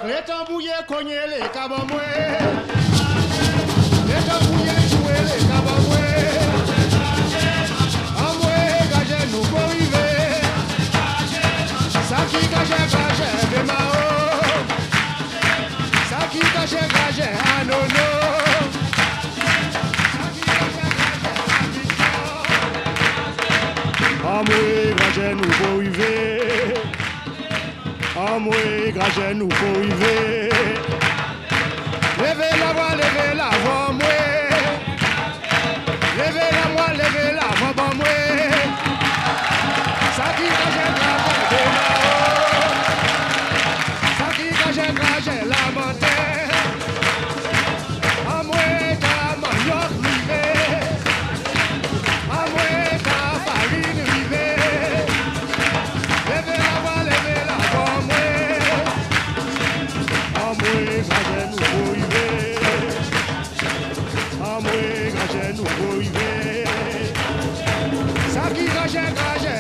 Les tambouillés cogner les cabamoués. Les tambouillés jouer les cabamoués. Amoué, gagé, nous pour arriver. Ça qui gagé, de Mao. Ça qui gagé, à Nono. Amoué, gagé, nous pour arriver. Amoué, gagé, nous pour arriver. Levez la voix, moué. Levez la voix, bon moué. Ça qui gagé, de Mao. Ça qui gagé, la montagne. Amoué, ta manioc rivé. Amoué, ta farine rivé. Levez la voix, moué. Amoué, gagé, nous pour arriver. Amoué, gagé, nous pour arriver. Ça qui gagé,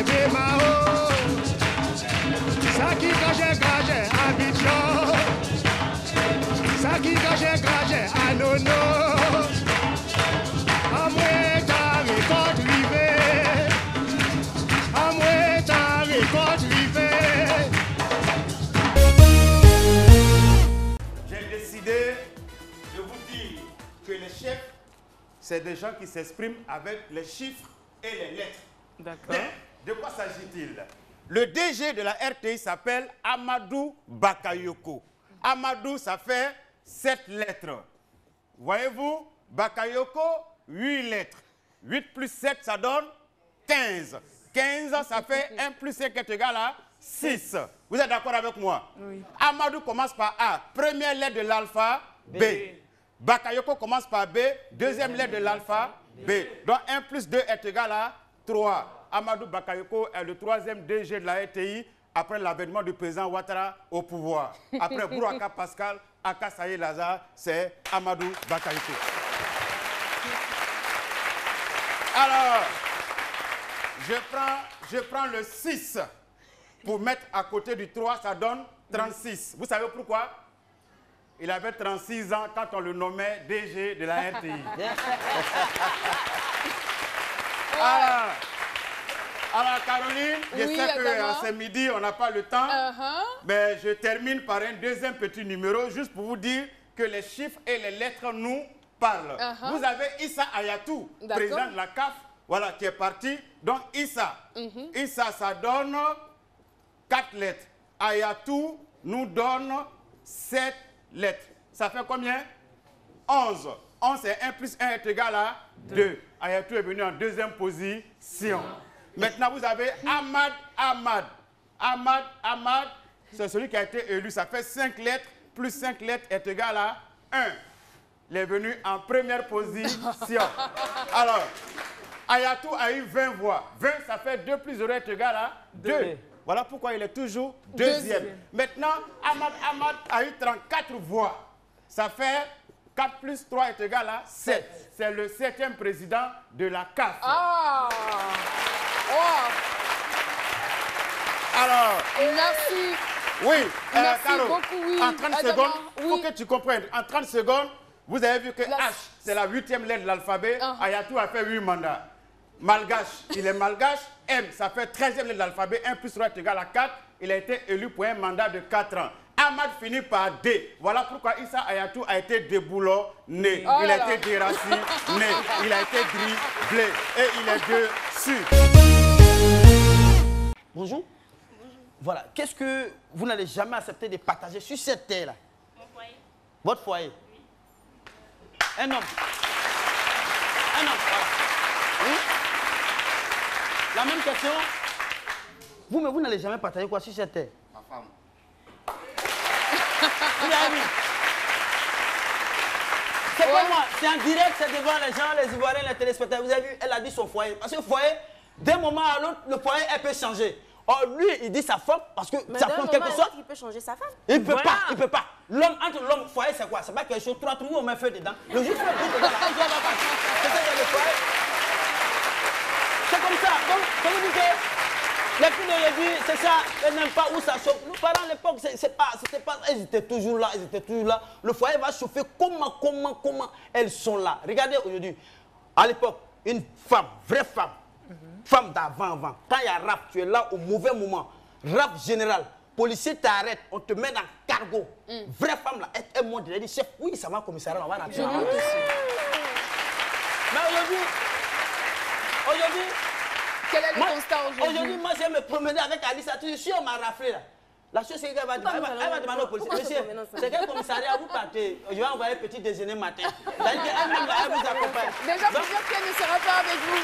de Mao. Ça qui gagé, Abidjan. Ça qui gagé, à Nono. Amoué, ta récolte rivé. Amoué, ta récolte rivé. J'ai décidé de vous dire que les chefs, c'est des gens qui s'expriment avec les chiffres et les lettres. D'accord. Bien, de quoi s'agit-il? Le DG de la RTI s'appelle Amadou Bakayoko. Amadou, ça fait 7 lettres. Voyez-vous, Bakayoko, 8 lettres. 8 plus 7, ça donne 15. 15, ça fait 1 plus 5 est égal à 6. Vous êtes d'accord avec moi? Oui. Amadou commence par A, première lettre de l'alpha, B. Bakayoko commence par B, deuxième lettre de l'alpha, B. Donc 1 plus 2 est égal à 3. Amadou Bakayoko est le 3e DG de la RTI après l'avènement du président Ouattara au pouvoir. Après Bourouaka Pascal, Akasaye Lazare, c'est Amadou Bakayoko. Alors, je prends le 6 pour mettre à côté du 3, ça donne 36. Vous savez pourquoi? Il avait 36 ans quand on le nommait DG de la RTI. Alors Caroline, je sais que c'est midi, on n'a pas le temps, mais je termine par un deuxième petit numéro, juste pour vous dire que les chiffres et les lettres nous parlent. Vous avez Issa Ayatou, président de la CAF, voilà, qui est parti. Donc Issa, Issa, ça donne 4 lettres. Ayatou nous donne 7 lettres. Ça fait combien? 11. 11 c'est 1 plus 1 est égal à 2. Ayatou est venu en deuxième position. Maintenant, vous avez Ahmad. Ahmad, c'est celui qui a été élu. Ça fait 5 lettres, plus 5 lettres est égal à 1. Il est venu en première position. Alors, Ayatou a eu 20 voix. 20, ça fait 2 plus 0 est égal à 2. Voilà pourquoi il est toujours deuxième. Maintenant, Ahmad a eu 34 voix. Ça fait 4 plus 3 est égal à 7. C'est le 7e président de la CAF. Ah! Wow. Alors, merci. Oui, merci Caro, beaucoup. Oui. en 30 secondes, il faut que tu comprennes. En 30 secondes, vous avez vu que H, c'est la 8e lettre de l'alphabet. Ayatou a fait 8 mandats. Malgache, il est malgache. M, ça fait 13e lettre de l'alphabet. 1 plus 3 est égal à 4. Il a été élu pour un mandat de 4 ans. Ahmad finit par D. Voilà pourquoi Issa Ayatou a été déboulonné. Il a été déraciné. Il a été dribblé. Et il est dessus. Bonjour. Voilà. Qu'est-ce que vous n'allez jamais accepter de partager sur cette terre-là? Mon foyer. Votre foyer? Oui. Un homme. Un homme, voilà. Oui. La même question. Vous, mais vous n'allez jamais partager quoi sur cette terre? Ma femme. Vous avez vu? C'est pas moi, c'est en direct, c'est devant les gens, les Ivoiriens, les téléspectateurs. Vous avez vu, elle a dit son foyer. Parce que le foyer, d'un moment à l'autre, le foyer, elle peut changer. Or, lui, il dit sa femme parce que ça prend quelque chose. Il peut changer sa femme. Il ne peut pas, il ne peut pas. L'homme, entre l'homme, foyer, c'est quoi? C'est pas quelque chose, 3 trous, on met feu dedans. Le juge fait dedans, c'est ça, le foyer. C'est comme ça. Donc, vous dites que Les filles d'aujourd'hui, c'est ça, elles n'aiment pas où ça chauffe. Nos parents à l'époque, c'était pas, elles étaient toujours là, Le foyer va chauffer, comment elles sont là. Regardez aujourd'hui, à l'époque, une femme, vraie femme, femme d'avant, quand il y a rap, tu es là au mauvais moment, rap général, policier t'arrête, on te met dans le cargo. Vraie femme là, elle monte, elle dit, chef, oui, ça va au commissariat, on va rappeler. Mais aujourd'hui, quel est le constat aujourd'hui? Aujourd'hui, moi, je vais me promener avec Alice. Je suis, on m'a raflé là. La chose, c'est qu'elle va demander au policier. Monsieur, c'est quel commissariat vous partez? Je vais envoyer petit déjeuner matin. C'est-à-dire qu'elle-même, elle vous accompagne. Déjà, vous dire qu'elle ne sera pas avec vous.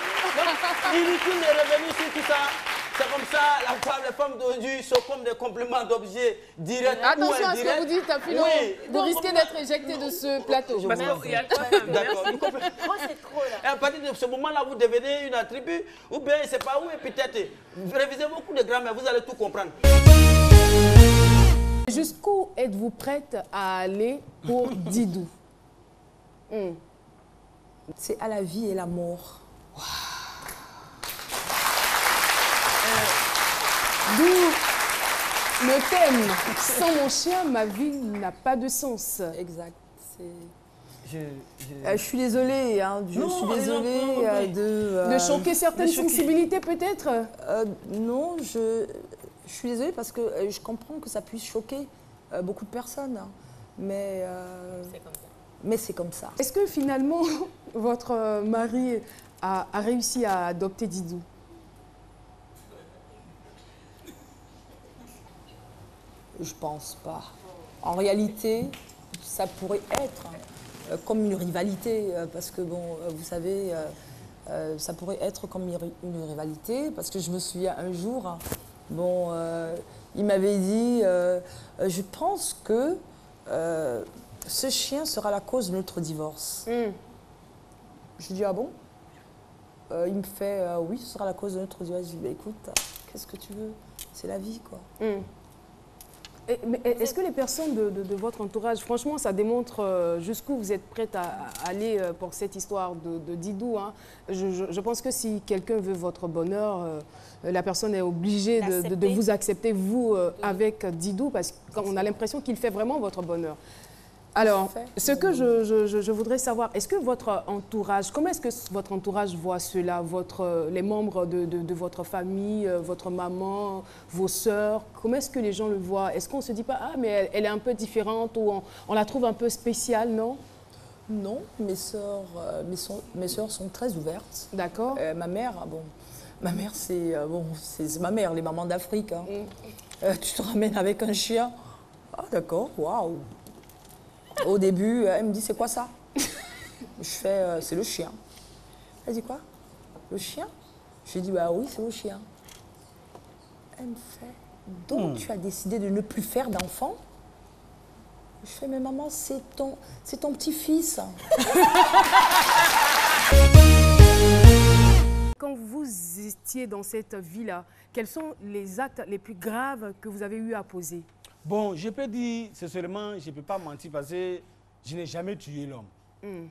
Inutile de revenir sur tout ça. C'est comme ça, les femmes d'aujourd'hui sont comme des compléments d'objets directs. Attention à ce que vous dites, Philo. Oui. Vous risquez d'être éjecté de ce plateau. Parce qu'il y a quoi? D'accord. Moi, c'est trop là. Et à partir de ce moment-là, vous devenez une attribut, ou bien, je ne sais pas où, et peut-être, révisez beaucoup de grammaire, vous allez tout comprendre. Jusqu'où êtes-vous prête à aller pour Didou? C'est à la vie et la mort. Wow. D'où le thème « Sans mon chien, ma vie n'a pas de sens ». Exact. Je suis désolée, hein, je suis désolée de choquer certaines sensibilités peut-être. Non, je suis désolée parce que je comprends que ça puisse choquer beaucoup de personnes, hein, mais c'est comme ça. Est-ce que finalement votre mari a réussi à adopter Didou? Je pense pas. En réalité, ça pourrait être comme une rivalité, parce que bon, vous savez, ça pourrait être comme une rivalité, parce que je me souviens un jour, bon, il m'avait dit, je pense que ce chien sera la cause de notre divorce. Je lui dis, ah bon? Il me fait, oui, ce sera la cause de notre divorce. Je lui dis, bah, écoute, qu'est-ce que tu veux? C'est la vie, quoi. Mais est-ce que les personnes de votre entourage, franchement, ça démontre jusqu'où vous êtes prête à aller pour cette histoire de Didou, hein. Je pense que si quelqu'un veut votre bonheur, la personne est obligée de vous accepter, vous, avec Didou, parce qu'on a l'impression qu'il fait vraiment votre bonheur. Alors, ce que je voudrais savoir, est-ce que votre entourage, comment est-ce que votre entourage voit cela, les membres de votre famille, votre maman, vos sœurs, comment est-ce que les gens le voient? Est-ce qu'on ne se dit pas, ah, mais elle est un peu différente ou on la trouve un peu spéciale, non? Non, mes sœurs sont très ouvertes. D'accord. Ma mère, bon, c'est ma mère, les mamans d'Afrique. Hein. Tu te ramènes avec un chien. Ah, d'accord, waouh. Au début, elle me dit, c'est quoi ça? Je fais, c'est le chien. Elle dit quoi? Le chien? Je lui dis, bah oui, c'est le chien. Elle me fait, donc tu as décidé de ne plus faire d'enfant? Je fais, mais maman, c'est ton petit-fils. Quand vous étiez dans cette vie-là, quels sont les actes les plus graves que vous avez eu à poser? Bon, je peux dire, c'est seulement, je ne peux pas mentir parce que je n'ai jamais tué l'homme.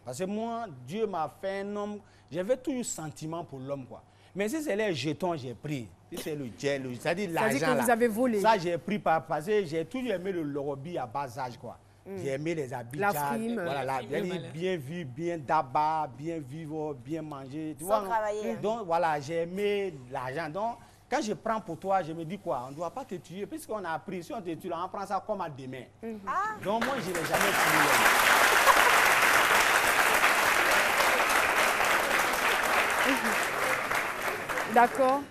Parce que moi, Dieu m'a fait un homme, j'avais toujours sentiment pour l'homme, quoi. Mais si c'est les jetons, j'ai pris. Si c'est le gel, c'est-à-dire l'argent, c'est-à-dire que vous avez volé. Ça, j'ai pris parce que j'ai toujours aimé le lorobi à bas âge, quoi. J'ai aimé les habits. La frime. Voilà, bien vu, bien d'abat, bien vivre, bien manger. Tu vois, travailler. Donc, voilà, j'ai aimé l'argent. Donc, quand je prends pour toi, je me dis quoi? On ne doit pas te tuer. Puisqu'on a appris, si on te tue, on prend ça comme à demain. Donc moi, je n'ai jamais tué. D'accord.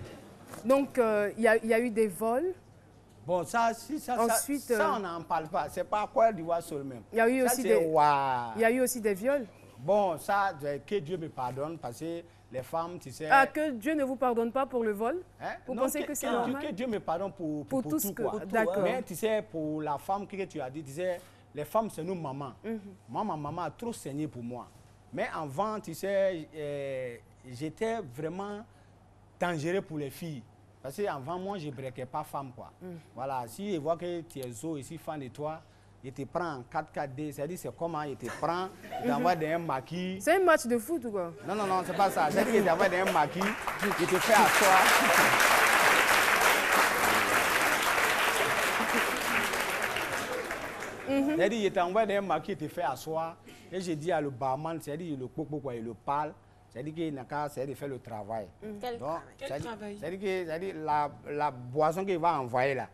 Donc, il y a eu des vols. Bon, ça, ensuite, ça on n'en parle pas. C'est pas quoi d'Ivoire seul même. Il y a eu ça, aussi il y a eu aussi des viols. Bon, ça, que Dieu me pardonne parce que les femmes, tu sais... Ah, que Dieu ne vous pardonne pas pour le vol? Hein? Vous pensez que c'est normal? Que Dieu me pardonne pour tout, quoi. D'accord. Mais tu sais, pour la femme que tu as dit, tu sais, les femmes, c'est nous mamans. Moi, ma maman a trop saigné pour moi. Mais avant, tu sais, j'étais vraiment dangereux pour les filles. Parce qu'avant, moi, je ne brequais pas femme, quoi. Voilà, si je vois que tu es zo ici, fan de toi, je te prends en 4-4D, c'est-à-dire c'est comment je te prends, je t'envoie d'un maquis. C'est un match de foot ou quoi? Non, c'est pas ça. C'est-à-dire que je t'envoie d'un maquis, je te fais asseoir. C'est-à-dire, il t'envoie des marques qui te fait asseoir. Et j'ai dit à le barman, c'est-à-dire, le popo, quoi, il le parle. C'est-à-dire qu'il n'a qu'à faire le travail. Quel travail? C'est-à-dire que la boisson qu'il va envoyer là,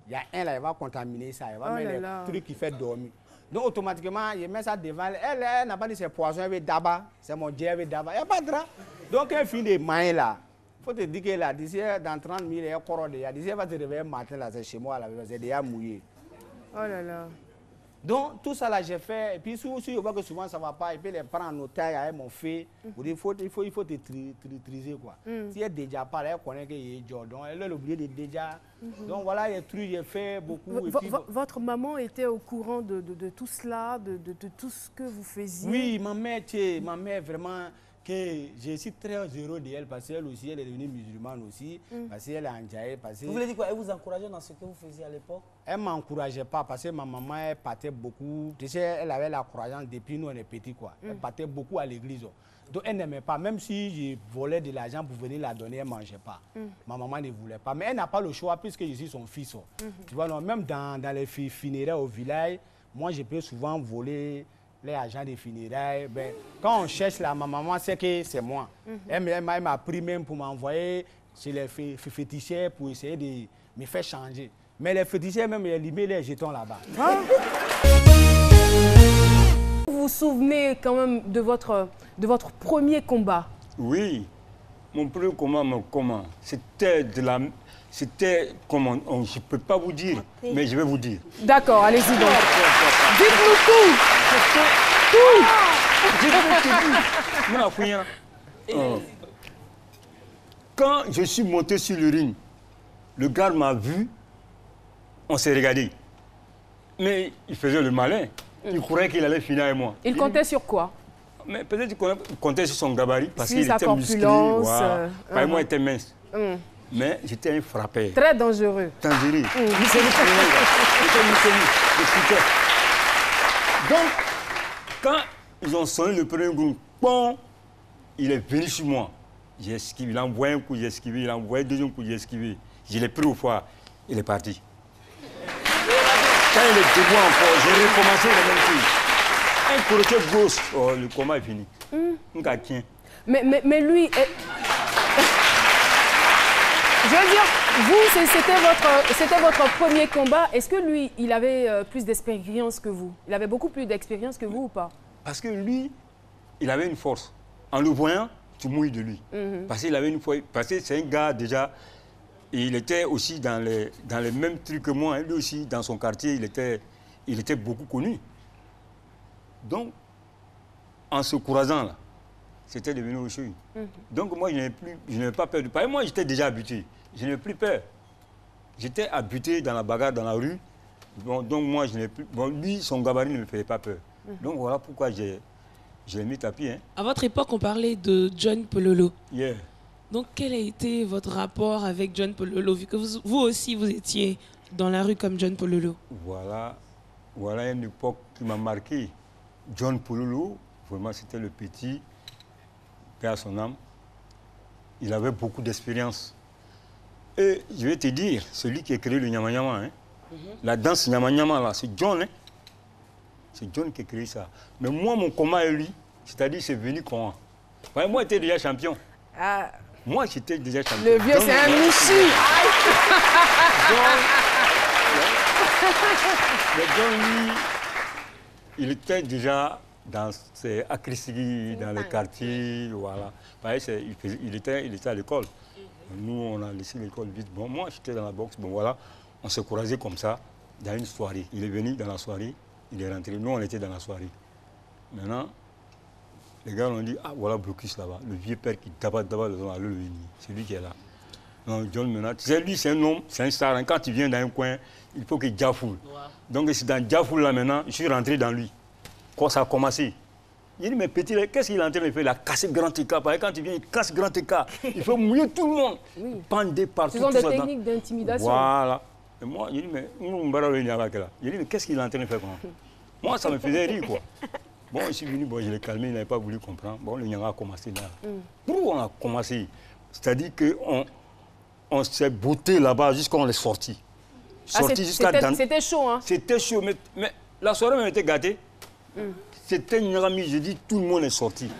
il y a un là, il va contaminer ça, il va mettre les trucs qui fait dormir. Donc automatiquement, il met ça devant elle. Elle n'a pas dit c'est poison, elle veut d'abord, c'est mon Dieu, elle veut d'abord. Il n'y a pas de drap. Donc elle finit de manger là. Il faut te dire que là, d'ici dans 30 000, elle est encore déjà. D'ici elle va te réveiller matin là, c'est chez moi là, c'est déjà mouillé. Oh là là. Donc, tout ça là, j'ai fait. Et puis, si je vois que souvent ça ne va pas, et puis les prendre en otage avec mon fils, il faut te triser, quoi. Si elle déjà parle, elle connaît qu'il y a Dieu. Donc, elle a oublié de déjà. Donc, voilà, les trucs, j'ai fait beaucoup. Votre maman était au courant de tout cela, de tout ce que vous faisiez? Oui, ma mère vraiment, que je suis très heureux d'elle parce qu'elle aussi, elle est devenue musulmane aussi, parce qu'elle est enjaillée. Vous voulez dire quoi? Elle vous encourageait dans ce que vous faisiez à l'époque? Elle ne m'encourageait pas parce que ma maman, elle partait beaucoup. Tu sais, elle avait la croyance depuis nous, on est petits, quoi. Elle partait beaucoup à l'église. Donc, elle n'aimait pas. Même si je volais de l'argent pour venir la donner, elle ne mangeait pas. Ma maman ne voulait pas. Mais elle n'a pas le choix puisque je suis son fils. Tu vois, non, même dans les funérailles au village, moi, je peux souvent voler les agents des funérailles. Ben, quand on cherche là, ma maman sait que c'est moi. Elle m'a pris même pour m'envoyer chez les féticheurs pour essayer de me faire changer. Mais les féticheurs même, ils limaient les jetons là-bas. Vous vous souvenez quand même de votre premier combat? Oui, mon premier combat, c'était comment, je ne peux pas vous dire, mais je vais vous dire. D'accord, allez-y donc. Dites-nous tout. Quand je suis monté sur le ring, le gars m'a vu, on s'est regardé. Mais il faisait le malin. Il croyait qu'il allait finir avec moi. Il comptait sur quoi? Mais peut-être qu'il comptait sur son gabarit parce qu'il était musclé. Voilà. Moi, il était mince. Mais j'étais un frappeur. Très dangereux. Dangereux. Donc, quand ils ont sonné le premier coup, bon, il est venu sur moi. J'ai esquivé, il a envoyé un coup, j'ai esquivé, il a envoyé un deuxième coup, j'ai esquivé. Je l'ai pris au foie, il est parti. Quand il est debout encore, j'ai recommencé la même chose. Un crochet gauche, oh, le combat est fini. Mais lui... Je veux dire, vous, c'était votre premier combat. Est-ce que lui, il avait plus d'expérience que vous? Il avait beaucoup plus d'expérience que vous ou pas? Parce que lui, il avait une force. En le voyant, tu mouilles de lui. Parce qu'il avait une force. Parce que c'est un gars déjà, il était aussi dans les mêmes trucs que moi. Lui aussi, dans son quartier, il était beaucoup connu. Donc, en se croisant là, c'était devenu autre chose. Donc moi, je n'avais pas peur. Parce que moi, j'étais déjà habitué. Je n'avais plus peur. J'étais habitué dans la bagarre, dans la rue. Bon, donc moi, je n'avais plus... Bon, lui, son gabarit ne me faisait pas peur. Donc voilà pourquoi j'ai mis tapis. Hein. À votre époque, on parlait de John Pololo. Yeah. Donc quel a été votre rapport avec John Pololo, vu que vous aussi, vous étiez dans la rue comme John Pololo? Voilà une époque qui m'a marqué. John Pololo, vraiment, c'était le petit... à son âme, il avait beaucoup d'expérience. Et je vais te dire, celui qui a créé le Nyama Nyama, hein, la danse Nyama Nyama, là, c'est John. Hein. C'est John qui a créé ça. Mais moi, mon combat est lui, c'est-à-dire c'est venu comment? Ouais, moi, j'étais déjà champion. Moi, j'étais déjà champion. Le vieux, c'est un mouchi. Mais John, lui, il était déjà... à Christigui, dans les quartiers, voilà. Il était à l'école. Nous, on a laissé l'école vite. Bon, moi, j'étais dans la boxe. Bon, voilà, on s'est croisés comme ça, dans une soirée. Il est venu dans la soirée, il est rentré. Nous, on était dans la soirée. Maintenant, les gars ont dit, ah, voilà Blocus là-bas, le vieux père qui tabasse le venir. C'est lui qui est là. Non, John, maintenant, tu sais, lui, c'est un homme, c'est un star. Quand tu viens dans un coin, il faut qu'il Diafoul. Donc, c'est dans Diafoul, là, maintenant, je suis rentré dans lui. Quand ça a commencé, il dit, mais petit, qu'est-ce qu'il est en train de faire? Il a cassé grand écart. Quand il vient, il casse grand écart. Il faut mouiller tout le monde. Pendé partout. Ce sont des techniques d'intimidation. Voilà. Et moi, il dit, mais qu'est-ce qu'il est en train de faire? Moi, ça me faisait rire, quoi. Bon, je suis venu, bon, je l'ai calmé, il n'avait pas voulu comprendre. Bon, le Nyanga a commencé là. Pourquoi on a commencé? C'est-à-dire qu'on s'est botté là-bas jusqu'à on est sorti. C'était chaud, hein? C'était chaud, mais La soirée m'a été gâtée. C'était une amie, j'ai dit, tout le monde est sorti.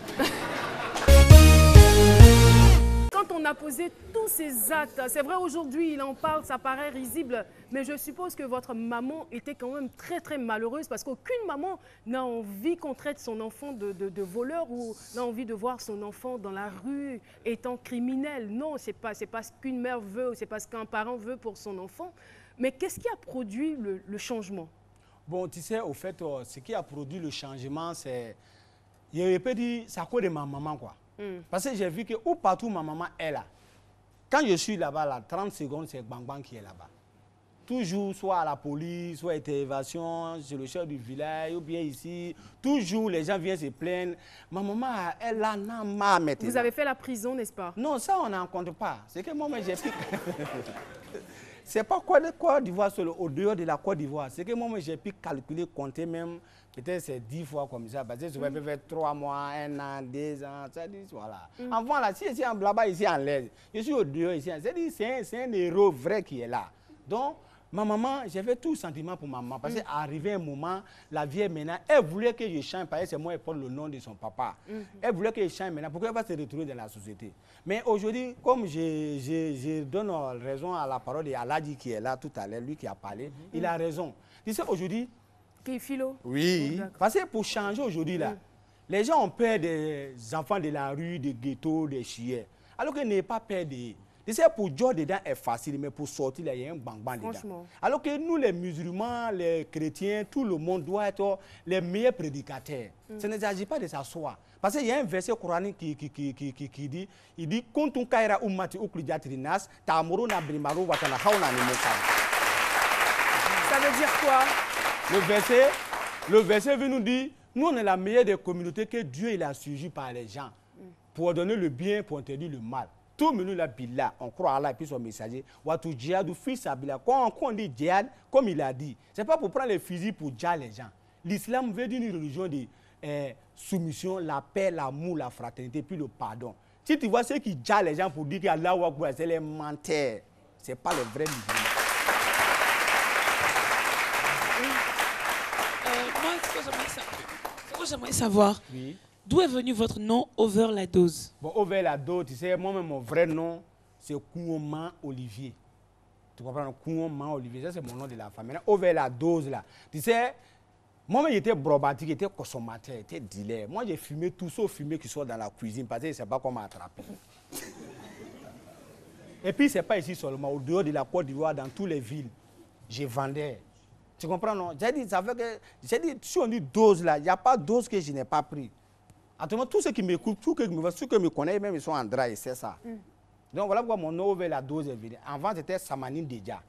Quand on a posé tous ces actes, c'est vrai aujourd'hui il en parle, ça paraît risible, mais je suppose que votre maman était quand même très très malheureuse parce qu'aucune maman n'a envie qu'on traite son enfant de voleur ou n'a envie de voir son enfant dans la rue étant criminel. Non, c'est pas ce qu'une mère veut ou c'est pas ce qu'un parent veut pour son enfant. Mais qu'est-ce qui a produit le changement? Bon, tu sais, au fait, ce qui a produit le changement, c'est... Je peux dire, c'est à cause de ma maman, quoi. Parce que j'ai vu que où partout ma maman est là. Quand je suis là-bas, là, 30 secondes, c'est Bang Bang qui est là-bas. Toujours, soit à la police, soit intervention, chez le chef du village, ou bien ici. Toujours, les gens viennent se plaindre. Ma maman, elle a marre maintenant. Vous avez fait la prison, n'est-ce pas? Non, ça, on n'en compte pas. C'est que moi, j'ai pu... C'est pas Côte d'Ivoire seul, au dehors de la Côte d'Ivoire. C'est que moi, j'ai pu calculer, compter même, peut-être c'est 10 fois comme ça. Parce que je vais faire 3 mois, 1 an, 2 ans, ça dit, voilà. Avant, là, si je suis là-bas, ici en l'aise, je suis au dehors ici. C'est un héros vrai qui est là. Donc, ma maman, j'avais tout sentiment pour ma maman. Parce qu'arrivé un moment, la vieille maintenant, elle voulait que je change. Parce que c'est moi qui porte le nom de son papa. Elle voulait que je change maintenant. Pourquoi elle va se retrouver dans la société? Mais aujourd'hui, comme je donne raison à la parole d'Aladji qui est là tout à l'heure, lui qui a parlé, il a raison. Tu sais, aujourd'hui... Qui est philo? Oui. Parce que pour changer aujourd'hui, là, les gens ont peur des enfants de la rue, des ghettos, des chiens. Alors qu'ils n'ont pas peur des... Tu sais, pour jouer dedans est facile, mais pour sortir, il y a un bang-bang dedans. Alors que nous, les musulmans, les chrétiens, tout le monde doit être les meilleurs prédicateurs. Ça ne s'agit pas de s'asseoir. Parce qu'il y a un verset coranique qui dit, il dit, ça veut dire quoi? Le verset veut nous dire, nous, on est la meilleure des communautés que Dieu il a suivi par les gens. Pour donner le bien, pour interdire le mal. Tout le monde la Billah, on croit à Allah et puis son messager. Watu djihad ou fils à Billah. Quand on dit djihad, comme il a dit, c'est pas pour prendre les fusils pour djihad les gens. L'islam veut dire une religion de soumission, la paix, l'amour, la fraternité, puis le pardon. Si tu vois ceux qui djihad les gens pour dire qu'Allah ou Akbar, c'est les menteurs. C'est pas les vrais musulmans. Moi, ce que j'aimerais savoir, oui. D'où est venu votre nom Over la dose? Bon, Over la dose, tu sais, moi-même, mon vrai nom, c'est Kouoma Olivier. Tu comprends? Kouoma Olivier, ça c'est mon nom de la famille. Over la dose, là. Tu sais, moi-même, j'étais brobatique, j'étais consommateur, j'étais dealer. Moi, j'ai fumé tout sauf fumé qui sort dans la cuisine parce que je ne sais pas comment attraper. Et puis, ce n'est pas ici seulement, au dehors de la Côte d'Ivoire, dans toutes les villes, je vendais. Tu comprends, non? J'ai dit, ça fait que, j'ai dit, si on dit dose, là, il n'y a pas de dose que je n'ai pas pris. Actuellement, tous ceux qui m'écoutent, tous ceux qui me connaissent, même ils sont en drague, c'est ça. Donc voilà pourquoi mon nom Over la dose est venu. Avant, c'était Samanine Deja.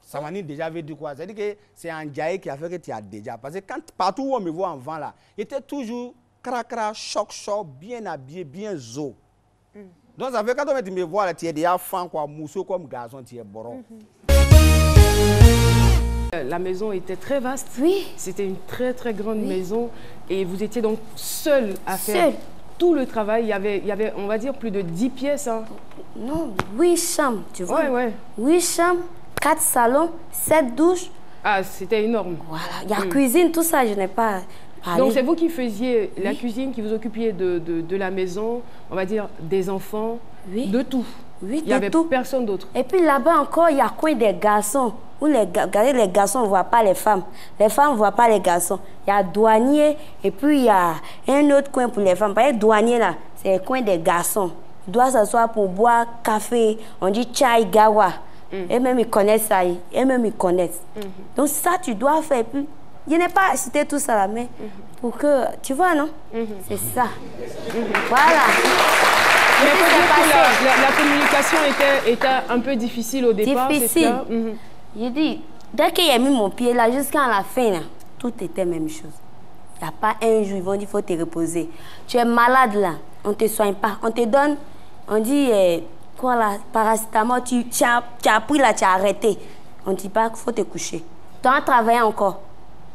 Samanine Deja veut dire quoi? C'est-à-dire que c'est un Djaï qui a fait que tu as déjà. Parce que partout où on me voit en vent, là, il était toujours cracra, choc, bien habillé, bien zo. Donc ça fait quand tu me vois, là, tu es déjà fan, quoi, mousseau comme garçon, tu es boron. La maison était très vaste. Oui. C'était une très très grande maison. Et vous étiez donc seul à faire tout le travail. Il y avait, on va dire, plus de 10 pièces. Hein. Non, 8 chambres, tu vois. Ouais. 8 chambres, 4 salons, 7 douches. Ah, c'était énorme. Voilà, il y a cuisine, tout ça, je n'ai pas parlé. Donc c'est vous qui faisiez la cuisine, qui vous occupiez de la maison, on va dire, des enfants, de tout. Oui, il n'y avait personne d'autre. Et puis là-bas encore, il y a coin des garçons. Où les garçons ne voient pas les femmes. Les femmes ne voient pas les garçons. Il y a douanier et puis il y a un autre coin pour les femmes. Par exemple, douanier là, c'est le coin des garçons. Ils doivent s'asseoir pour boire café. On dit chai, gawa. Et même ils connaissent ça. Et même ils connaissent. Donc ça, tu dois faire. Et puis, je n'ai pas cité tout ça là, mais pour que... Tu vois, non? C'est ça. Voilà. Mais la communication était un peu difficile au départ. Difficile. Je dis, dès qu'il a mis mon pied là, jusqu'à la fin, là, tout était la même chose. Il n'y a pas un jour, ils vont dire qu'il faut te reposer. Tu es malade là, on ne te soigne pas. On te donne, on dit, quoi là, paracétamol, tu as pris là, tu as arrêté. On ne dit pas qu'il faut te coucher. Tu dois travailler encore.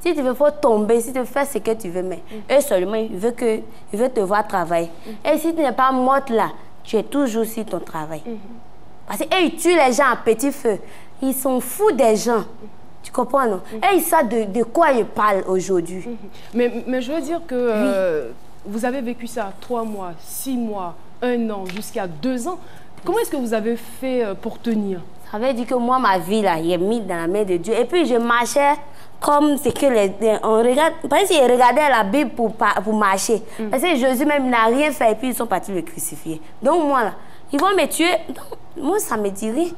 Si tu veux, il faut tomber, si tu veux faire ce que tu veux, mais eux seulement, ils veulent te voir travailler. Et si tu n'es pas morte là, tu es toujours sur ton travail. Parce qu'ils tuent les gens à petit feu. Ils sont fous des gens. Tu comprends, non? Et ils savent de quoi ils parlent aujourd'hui. Mais je veux dire que vous avez vécu ça 3 mois, 6 mois, 1 an, jusqu'à 2 ans. Comment est-ce que vous avez fait pour tenir? Ça veut dire que moi, ma vie, là, il est mise dans la main de Dieu. Et puis, je marchais comme c'est que on regarde. Parce qu'ils regardaient la Bible pour marcher. Parce que Jésus même n'a rien fait et puis ils sont partis le crucifier. Donc, moi, là, ils vont me tuer. Donc, moi, ça me dit rien.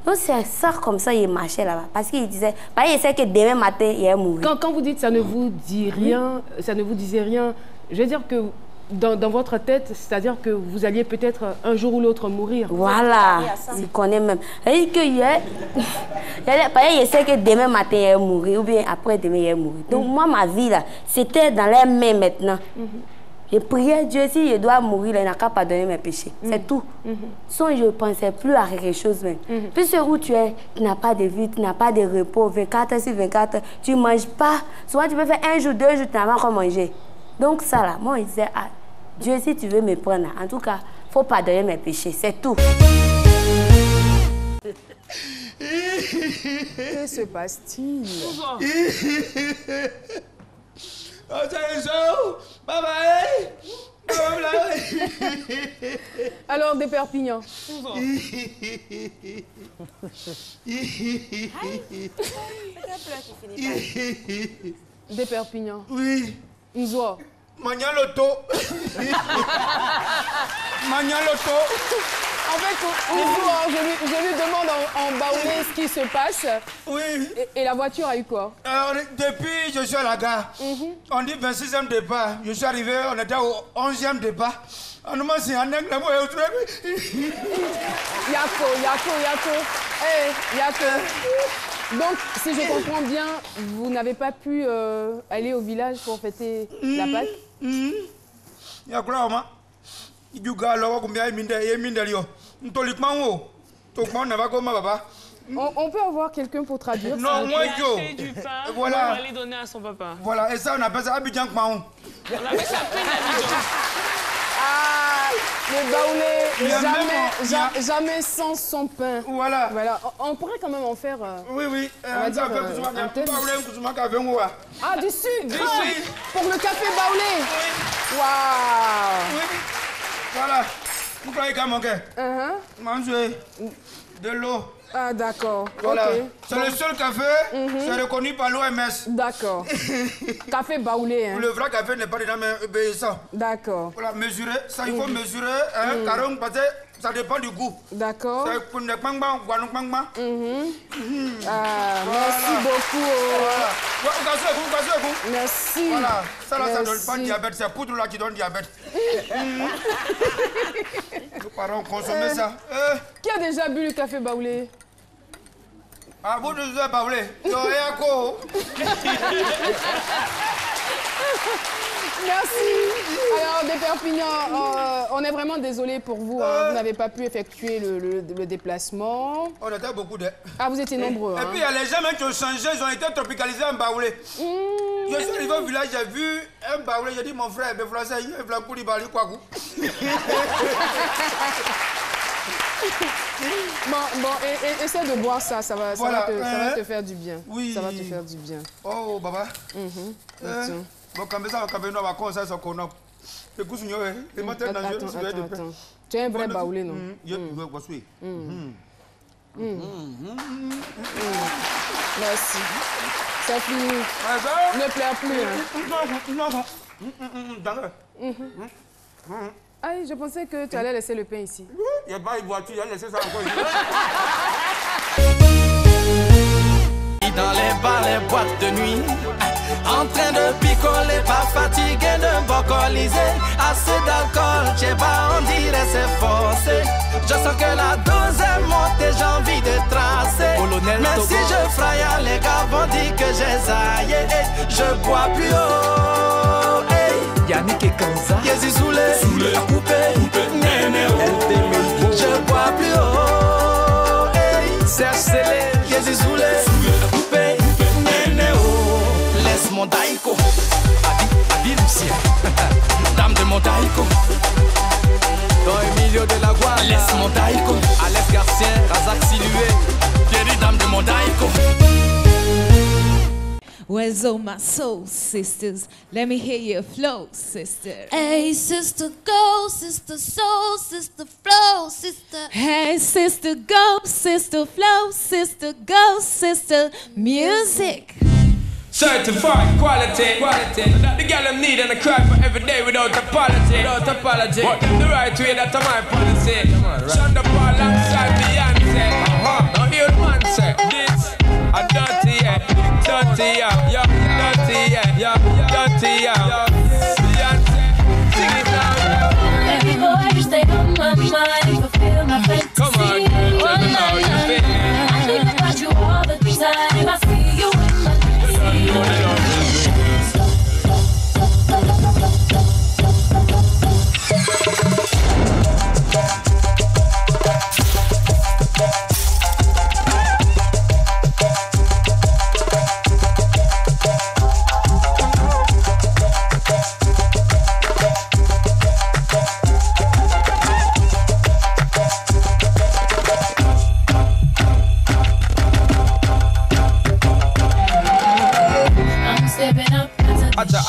Donc, c'est ça comme ça, il marchait là-bas. Parce qu'il disait, il sait que demain matin, il est mourir. Quand vous dites ça ne vous dit rien, ça ne vous disait rien, je veux dire que dans votre tête, c'est-à-dire que vous alliez peut-être un jour ou l'autre mourir. Voilà, il connaît même. Il sait que demain matin, il est mourir, ou bien après demain, il est mourir. Donc, moi, ma vie, là, c'était dans les mains maintenant. Je priais Dieu, si je dois mourir, il n'a qu'à pardonner mes péchés. C'est tout. Sans je ne pensais plus à quelque chose même. Puis ce où tu es, tu n'as pas de vie, tu n'as pas de repos, 24 heures sur 24 heures, tu ne manges pas. Souvent, tu peux faire 1 jour, 2 jours, tu n'as pas quoi manger. Donc ça là, moi, je disais, ah, Dieu, si tu veux me prendre, en tout cas, il faut pardonner mes péchés, c'est tout. Que se passe-t-il? Alors, des Perpignan. Des Perpignan. Oui. Nzoa. Magnoloto. Magnoloto. En fait, Nzoa, je lui demande en baoulé ce qui se passe. Oui. Et la voiture a eu quoi? Depuis, je suis à la gare. On dit 26e départ. Je suis arrivé, on était au 11e départ. On m'a dit, Yako. Hey, Yako. Donc, si je comprends bien, vous n'avez pas pu aller au village pour fêter la Pâque? On peut avoir quelqu'un pour traduire? Non, moi, acheter du pain, voilà. on va aller donner à son papa. Voilà, et ça, on appelle ça Abidjan Kmaon. On appelle ça pain d'Abidjan. Ah, le baoulé, jamais sans son pain. Voilà. On pourrait quand même en faire. Oui. On va dire un thème. Ah, du sucre. Pour le café baoulé. Oui. Waouh. Oui. Voilà. Vous croyez qu'à manquer? Manger de l'eau. Ah, d'accord. Voilà. Okay. C'est le seul café, c'est reconnu par l'OMS. D'accord. Café baoulé, hein. Le vrai café n'est pas dedans, mais obéissant. D'accord. Voilà, mesurer. Ça, il faut mesurer, carrément, parce que ça dépend du goût. D'accord. C'est pour le kpangba, guanou kpangba. Merci beaucoup. Voilà. Merci. Voilà. Ça, là, ça ne donne pas de diabète. C'est poudre là qui donne diabète. Nos parents consomment ça. Qui a déjà bu le café baoulé? Ah, vous ne savez pas baoulé. Yako. Merci. Alors, des Perpignan, on est vraiment désolé pour vous. Vous n'avez pas pu effectuer le déplacement. On était beaucoup de... Ah, vous étiez nombreux. Et puis, il y a les gens même qui ont changé, ils ont été tropicalisés en baoulé. Je suis arrivé au village, j'ai vu un baoulé, j'ai dit, mon frère, il français, il est blanc pour lui parler quoi. Bon, essaie de boire ça, ça va te faire du bien. Oui. Ça va te faire du bien. Oh, baba. Bon, quand ça, on va commencer à se connaître. Attends. Tu es un vrai baoulé, non? Merci. C'est fini. Ne pleure plus. Ah, je pensais que tu allais laisser le pain ici. Il n'y a pas une voiture, il a laissé ça encore. Dans les bars, les boîtes de nuit, en train de picoler, pas fatigué de bocoliser. Assez d'alcool, je sais pas, on dirait c'est forcé. Je sens que la dose est montée, j'ai envie de tracer. Mais si je fraye, les gars vont dire que j'ai zaillé. Je bois plus haut. Yannick et Kanza, Yézi Soulé, coupé, Néné, je bois plus haut. Serge Célé, Yézi Soulé, coupé, Néné, laisse mon daïko, Adi Lucien, dame de mon daïko, dans le milieu de la voie, laisse mon daïko, Alex Garcien, Razak Silué, Thierry, dame de mon daïko. Where's all my soul sisters? Let me hear your flow, sister. Hey, sister, go, sister, soul, sister, flow, sister. Hey, sister, go, sister, flow, sister, go, sister, music. Certified quality, that the girl them need and I cry for every day without apology, But them the right way, that's my policy. Shonda Paul alongside Beyonce. Now hear one say, this a dirty, dirty, Beyonce, sing it now. Baby boy, you stay on my mind, you fulfill my fantasy. Come on, girl, let me know you feel. I think about you all the time. I see you in my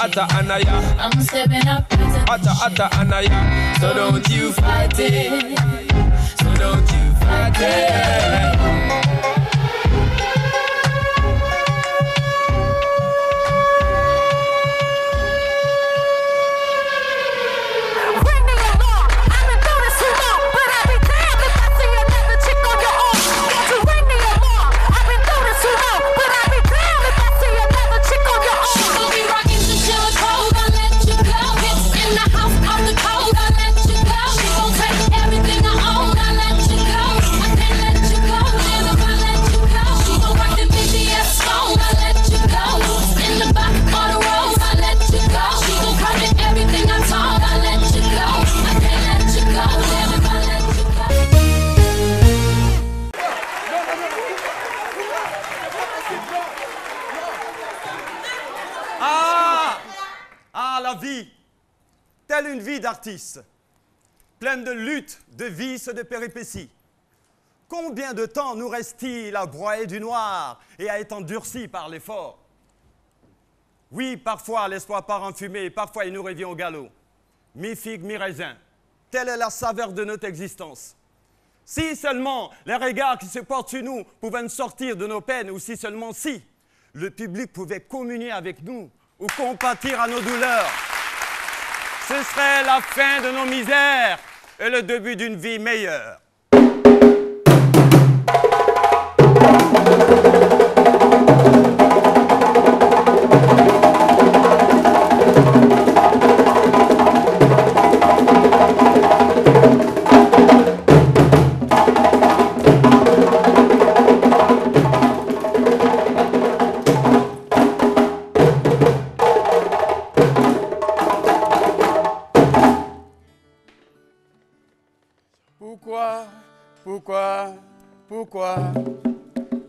Atta Anaya, I'm stepping up. Atta Anaya. So don't you fight it. So don't you fight it. La vie, telle une vie d'artiste, pleine de luttes, de vices, de péripéties. Combien de temps nous reste-t-il à broyer du noir et à être endurci par l'effort? Oui, parfois l'espoir part en fumée, parfois il nous revient au galop. Mi-figue, mi-raisin, telle est la saveur de notre existence. Si seulement les regards qui se portent sur nous pouvaient nous sortir de nos peines, ou si seulement si le public pouvait communier avec nous, ou compatir à nos douleurs. Ce serait la fin de nos misères et le début d'une vie meilleure.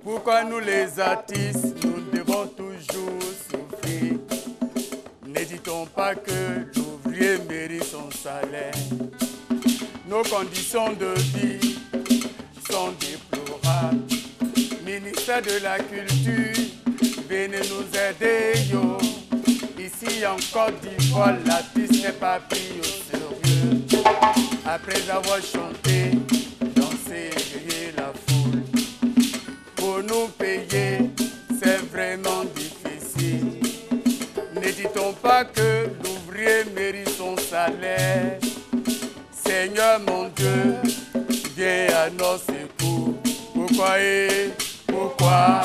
Pourquoi nous les artistes, nous devons toujours souffrir? N'hésitons pas que l'ouvrier mérite son salaire. Nos conditions de vie sont déplorables. Ministère de la Culture, venez nous aider, yo. Ici en Côte d'Ivoire, l'artiste n'est pas pris au sérieux. Après avoir chanté, dansé, éveillé la foule, pour nous payer, c'est vraiment difficile. N'hésitons pas que l'ouvrier mérite son salaire. Seigneur mon Dieu, viens à nos secours. Pourquoi les Pourquoi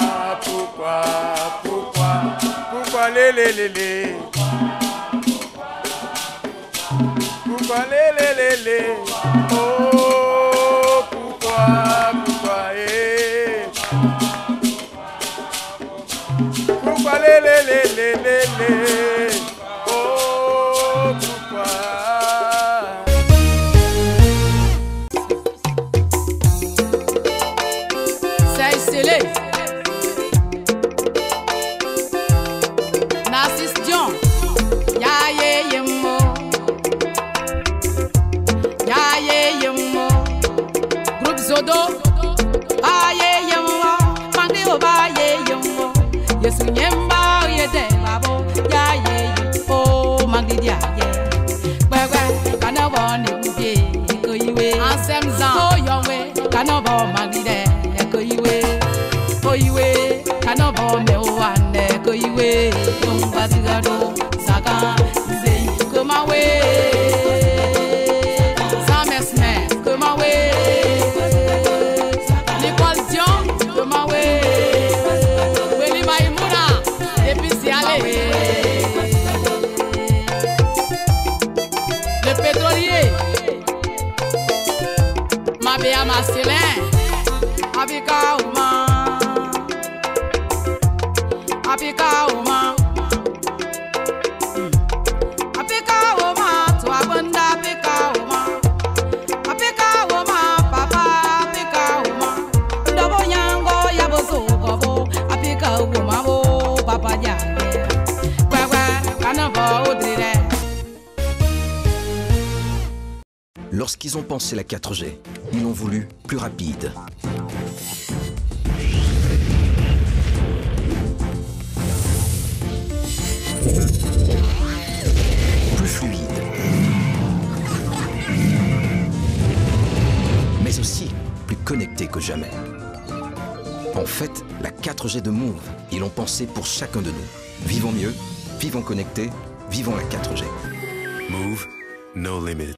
les oh, pourquoi les oh, pourquoi C'est scellé. Narcisse Dion, ya ye yemo, ya ye yemo. Groupe Zodo, ba ye yemo, mandi o ba ye yemo. Yesu nyemba ye tigado, saka, zey, come away. Sans mesmer, come away. Nicole Dion, come away. Willy Maïmouna, depuis c'est allé. Le pétrolier, ma béa Marcelin, Abika Ouma. Apika Oma, Apika Oma, toi banda Apika Oma, papa Apika Oma, Dobo Nyango Yabozo Kobo, Apika Oma bo, papa Yange, Kwa Kanabo Odrile. Lorsqu'ils ont pensé la 4G, ils l'ont voulu plus rapide. Plus fluide. Mais aussi plus connecté que jamais. En fait, la 4G de Move, ils l'ont pensé pour chacun de nous. Vivons mieux, vivons connectés, vivons la 4G. Move, no limits.